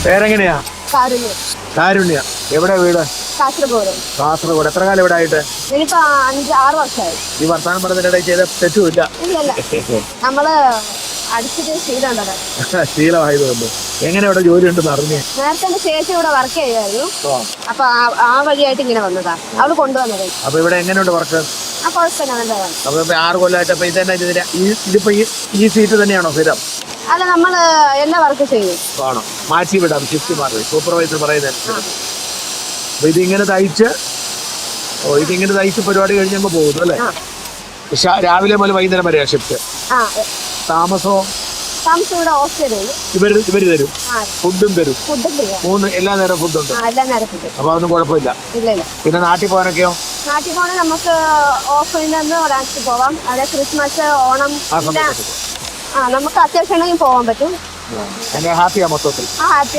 പേരെങ്ങനെയാ? കാരുണ്യ. എവിടെ വീട്? കാസർഗോഡ്. എത്ര കാലം ഇവിടെ ആയിട്ട്? എനിക്കിപ്പോ 5-6 വർഷമായി. ഈ വർത്തമാനം പറഞ്ഞതിനിടെ ചെയ്ത തെറ്റുമില്ല. നമ്മള് അടിച്ചിട്ട് ശീലമായതുകൊണ്ട്. എങ്ങനെ ഇവിടെ ജോലി ഉണ്ടെന്ന് അറിഞ്ഞേ? നേരത്തെ എന്റെ ചേച്ചി ഇവിടെ വർക്ക് ചെയ്യുമായിരുന്നു. അപ്പൊ ആ വഴിയായിട്ട് ഇങ്ങനെ വന്നതാ, അവള് കൊണ്ടുവന്നത്. അപ്പൊ ഇവിടെ എങ്ങനെയുണ്ട് വർക്ക്? അപ്പൊ 6 കൊല്ലമായിട്ട് അപ്പൊ ഇത് തന്നെ ഇതിപ്പോ ഈ സീറ്റ് തന്നെയാണോ സ്ഥിരം? അല്ല, നമ്മള് എല്ലാ വർക്ക് ചെയ്യും. ആണോ? മാറ്റി വിടാം, ഷിഫ്റ്റ് മാറി. സൂപ്പർവൈസർ പറയുന്നത്. അപ്പൊ ഇതിങ്ങനെ തയ്ച്ച് പരിപാടി കഴിഞ്ഞപ്പോ പോകുന്നു അല്ലേ? രാവിലെ മുതൽ വൈകുന്നേരം വരെയാ ഷിഫ്റ്റ്? താമസമോ? ഇവിടെ ഹോസ്റ്റലിൽ ഇവര് തരും, ഫുഡും തരും. എല്ലാ നേരം ഫുഡുണ്ട്. അപ്പൊ അതൊന്നും കുഴപ്പമില്ല. പിന്നെ നാട്ടിൽ പോകാനൊക്കെയോ? നാട്ടിൽ പോകാൻ നമുക്ക് ഓഫറിൽ നിന്ന് ഒരാഴ്ച പോവാം. അതെ, ക്രിസ്മസ്, ഓണം, നമുക്ക് അത്യാവശ്യം പോകാൻ പറ്റും. ഹാപ്പിയാ മൊത്തത്തിൽ? ഹാപ്പി.